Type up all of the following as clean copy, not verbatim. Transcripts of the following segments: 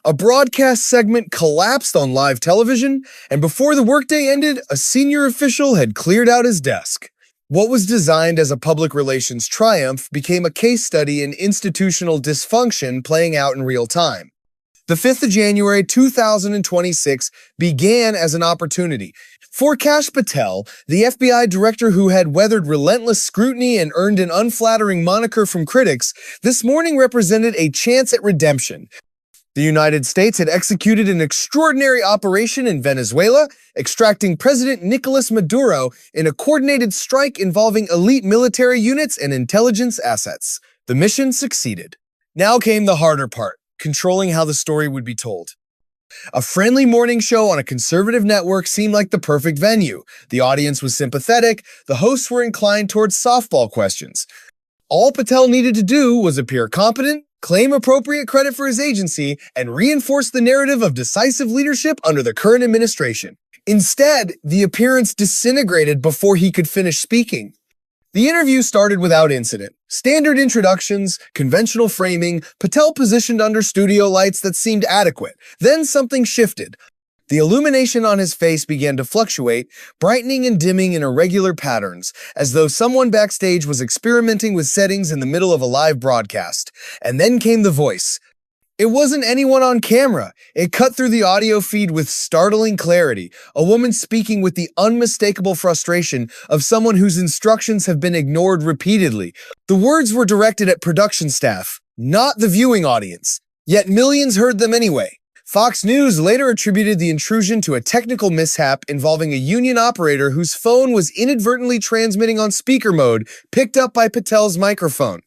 A broadcast segment collapsed on live television, and before the workday ended, a senior official had cleared out his desk. What was designed as a public relations triumph became a case study in institutional dysfunction playing out in real time. The 5th of January 2026 began as an opportunity. For Kash Patel, the FBI director who had weathered relentless scrutiny and earned an unflattering moniker from critics, this morning represented a chance at redemption. The United States had executed an extraordinary operation in Venezuela, extracting President Nicolas Maduro in a coordinated strike involving elite military units and intelligence assets. The mission succeeded. Now came the harder part, controlling how the story would be told. A friendly morning show on a conservative network seemed like the perfect venue. The audience was sympathetic, the hosts were inclined towards softball questions. All Patel needed to do was appear competent, claim appropriate credit for his agency, and reinforce the narrative of decisive leadership under the current administration. Instead, the appearance disintegrated before he could finish speaking. The interview started without incident. Standard introductions, conventional framing, Patel positioned under studio lights that seemed adequate. Then something shifted. The illumination on his face began to fluctuate, brightening and dimming in irregular patterns, as though someone backstage was experimenting with settings in the middle of a live broadcast. And then came the voice. It wasn't anyone on camera. It cut through the audio feed with startling clarity, a woman speaking with the unmistakable frustration of someone whose instructions have been ignored repeatedly. The words were directed at production staff, not the viewing audience, yet millions heard them anyway. Fox News later attributed the intrusion to a technical mishap involving a union operator whose phone was inadvertently transmitting on speaker mode, picked up by Patel's microphone.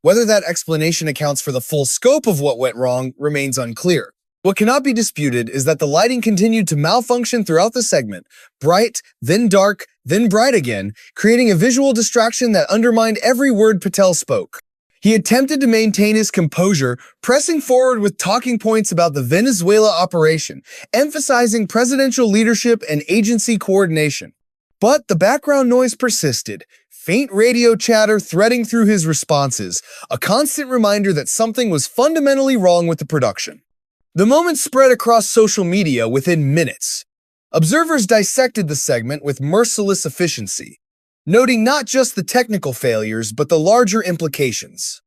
Whether that explanation accounts for the full scope of what went wrong remains unclear. What cannot be disputed is that the lighting continued to malfunction throughout the segment, bright, then dark, then bright again, creating a visual distraction that undermined every word Patel spoke. He attempted to maintain his composure, pressing forward with talking points about the Venezuela operation, emphasizing presidential leadership and agency coordination. But the background noise persisted, faint radio chatter threading through his responses, a constant reminder that something was fundamentally wrong with the production. The moment spread across social media within minutes. Observers dissected the segment with merciless efficiency, noting not just the technical failures, but the larger implications.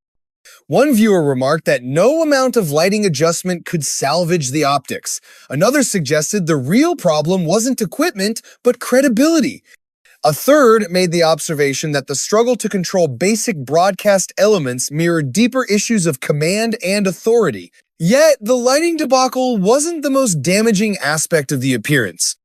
One viewer remarked that no amount of lighting adjustment could salvage the optics. Another suggested the real problem wasn't equipment, but credibility. A third made the observation that the struggle to control basic broadcast elements mirrored deeper issues of command and authority. Yet, the lighting debacle wasn't the most damaging aspect of the appearance.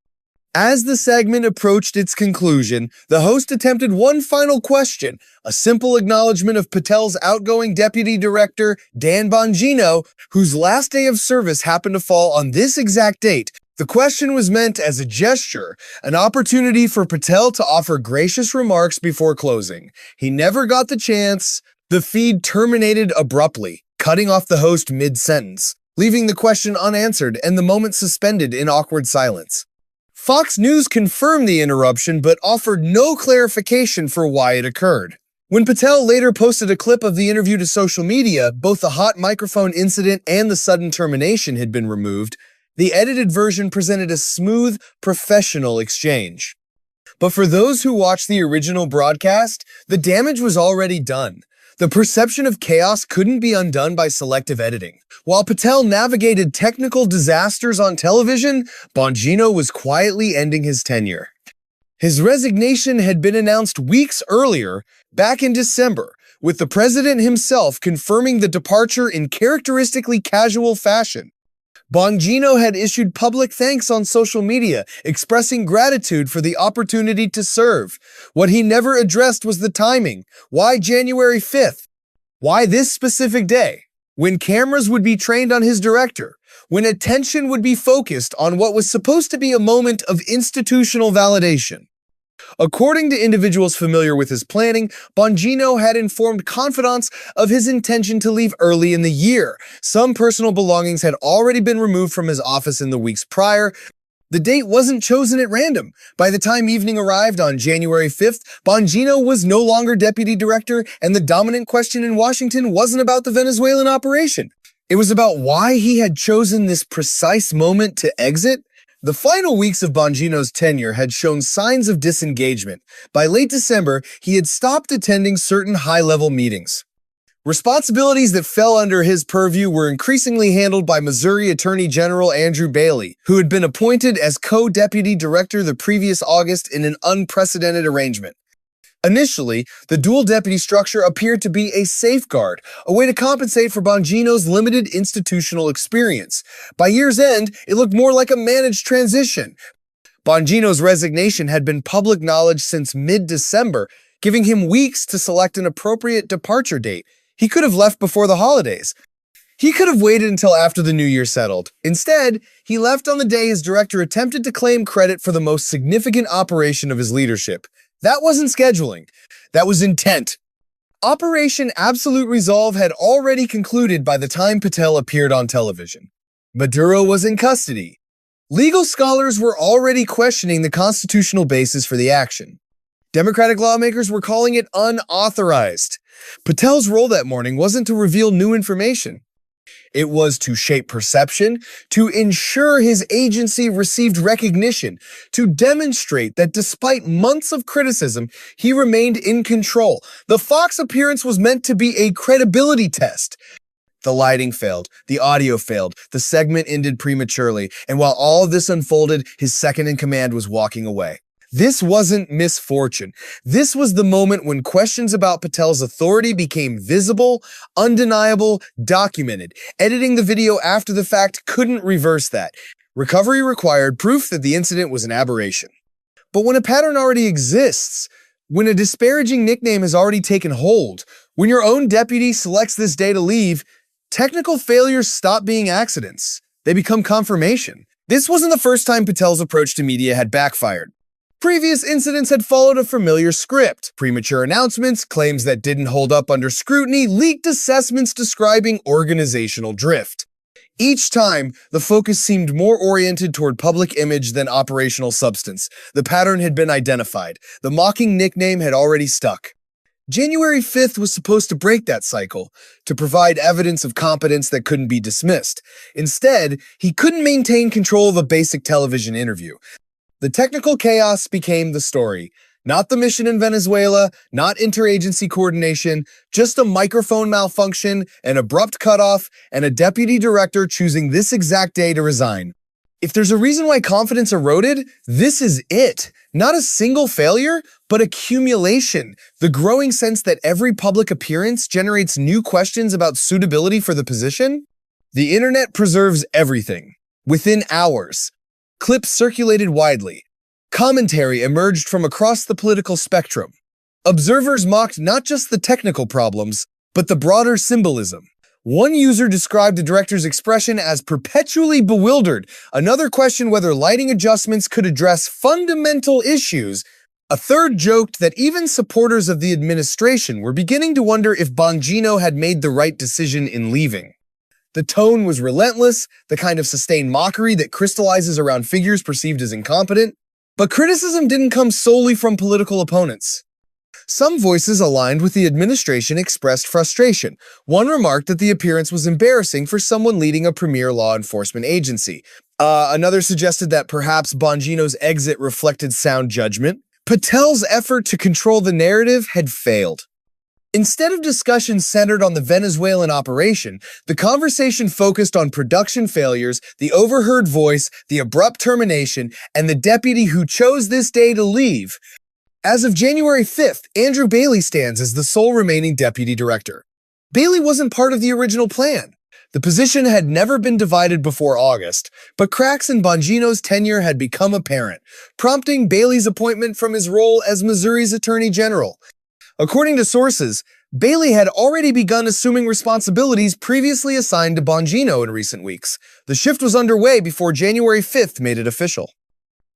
As the segment approached its conclusion, the host attempted one final question, a simple acknowledgement of Patel's outgoing deputy director, Bongino, whose last day of service happened to fall on this exact date. The question was meant as a gesture, an opportunity for Patel to offer gracious remarks before closing. He never got the chance. The feed terminated abruptly, cutting off the host mid-sentence, leaving the question unanswered and the moment suspended in awkward silence. Fox News confirmed the interruption but offered no clarification for why it occurred. When Patel later posted a clip of the interview to social media, both the hot microphone incident and the sudden termination had been removed. The edited version presented a smooth, professional exchange. But for those who watched the original broadcast, the damage was already done. The perception of chaos couldn't be undone by selective editing. While Patel navigated technical disasters on television, Bongino was quietly ending his tenure. His resignation had been announced weeks earlier, back in December, with the president himself confirming the departure in characteristically casual fashion. Bongino had issued public thanks on social media, expressing gratitude for the opportunity to serve. What he never addressed was the timing. Why January 5th? Why this specific day? When cameras would be trained on his director? When attention would be focused on what was supposed to be a moment of institutional validation? According to individuals familiar with his planning, Bongino had informed confidants of his intention to leave early in the year. Some personal belongings had already been removed from his office in the weeks prior. The date wasn't chosen at random. By the time evening arrived on January 5th, Bongino was no longer deputy director, and the dominant question in Washington wasn't about the Venezuelan operation. It was about why he had chosen this precise moment to exit. The final weeks of Bongino's tenure had shown signs of disengagement. By late December, he had stopped attending certain high-level meetings. Responsibilities that fell under his purview were increasingly handled by Missouri Attorney General Andrew Bailey, who had been appointed as co-deputy director the previous August in an unprecedented arrangement. Initially, the dual deputy structure appeared to be a safeguard, a way to compensate for Bongino's limited institutional experience. By year's end, it looked more like a managed transition. Bongino's resignation had been public knowledge since mid-December, giving him weeks to select an appropriate departure date. He could have left before the holidays. He could have waited until after the new year settled. Instead, he left on the day his director attempted to claim credit for the most significant operation of his leadership. That wasn't scheduling. That was intent. Operation Absolute Resolve had already concluded by the time Patel appeared on television. Maduro was in custody. Legal scholars were already questioning the constitutional basis for the action. Democratic lawmakers were calling it unauthorized. Patel's role that morning wasn't to reveal new information. It was to shape perception, to ensure his agency received recognition, to demonstrate that despite months of criticism, he remained in control. The Fox appearance was meant to be a credibility test. The lighting failed, the audio failed, the segment ended prematurely, and while all of this unfolded, his second-in-command was walking away. This wasn't misfortune. This was the moment when questions about Patel's authority became visible, undeniable, documented. Editing the video after the fact couldn't reverse that. Recovery required proof that the incident was an aberration. But when a pattern already exists, when a disparaging nickname has already taken hold, when your own deputy selects this day to leave, technical failures stop being accidents. They become confirmation. This wasn't the first time Patel's approach to media had backfired. Previous incidents had followed a familiar script: premature announcements, claims that didn't hold up under scrutiny, leaked assessments describing organizational drift. Each time, the focus seemed more oriented toward public image than operational substance. The pattern had been identified. The mocking nickname had already stuck. January 5th was supposed to break that cycle, to provide evidence of competence that couldn't be dismissed. Instead, he couldn't maintain control of a basic television interview. The technical chaos became the story. Not the mission in Venezuela, not interagency coordination, just a microphone malfunction, an abrupt cutoff, and a deputy director choosing this exact day to resign. If there's a reason why confidence eroded, this is it. Not a single failure, but accumulation. The growing sense that every public appearance generates new questions about suitability for the position. The internet preserves everything. Within hours, clips circulated widely. Commentary emerged from across the political spectrum. Observers mocked not just the technical problems, but the broader symbolism. One user described the director's expression as perpetually bewildered. Another questioned whether lighting adjustments could address fundamental issues. A third joked that even supporters of the administration were beginning to wonder if Bongino had made the right decision in leaving. The tone was relentless, the kind of sustained mockery that crystallizes around figures perceived as incompetent. But criticism didn't come solely from political opponents. Some voices aligned with the administration expressed frustration. One remarked that the appearance was embarrassing for someone leading a premier law enforcement agency. Another suggested that perhaps Bongino's exit reflected sound judgment. Patel's effort to control the narrative had failed. Instead of discussion centered on the Venezuelan operation, the conversation focused on production failures, the overheard voice, the abrupt termination, and the deputy who chose this day to leave. As of January 5th, Andrew Bailey stands as the sole remaining deputy director. Bailey wasn't part of the original plan. The position had never been divided before August, but cracks in Bongino's tenure had become apparent, prompting Bailey's appointment from his role as Missouri's Attorney General. According to sources, Bailey had already begun assuming responsibilities previously assigned to Bongino in recent weeks. The shift was underway before January 5th made it official.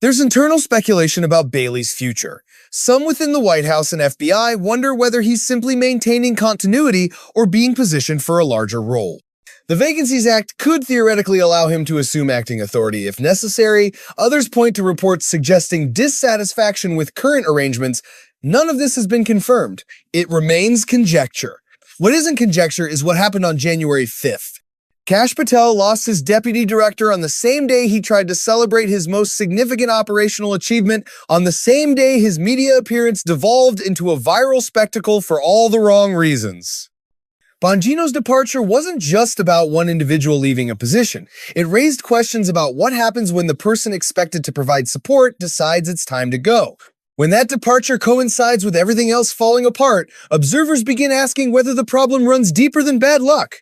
There's internal speculation about Bailey's future. Some within the White House and FBI wonder whether he's simply maintaining continuity or being positioned for a larger role. The Vacancies Act could theoretically allow him to assume acting authority if necessary. Others point to reports suggesting dissatisfaction with current arrangements. None of this has been confirmed. It remains conjecture. What isn't conjecture is what happened on January 5th. Kash Patel lost his deputy director on the same day he tried to celebrate his most significant operational achievement, on the same day his media appearance devolved into a viral spectacle for all the wrong reasons. Bongino's departure wasn't just about one individual leaving a position. It raised questions about what happens when the person expected to provide support decides it's time to go. When that departure coincides with everything else falling apart, observers begin asking whether the problem runs deeper than bad luck.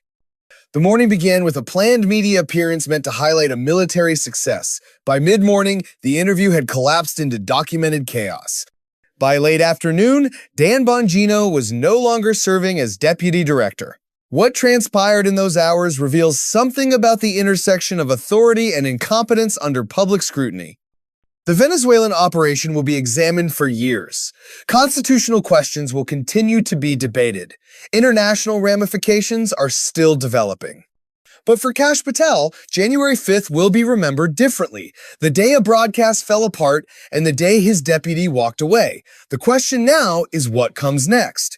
The morning began with a planned media appearance meant to highlight a military success. By mid-morning, the interview had collapsed into documented chaos. By late afternoon, Dan Bongino was no longer serving as deputy director. What transpired in those hours reveals something about the intersection of authority and incompetence under public scrutiny. The Venezuelan operation will be examined for years. Constitutional questions will continue to be debated. International ramifications are still developing. But for Kash Patel, January 5th will be remembered differently. The day a broadcast fell apart and the day his deputy walked away. The question now is what comes next.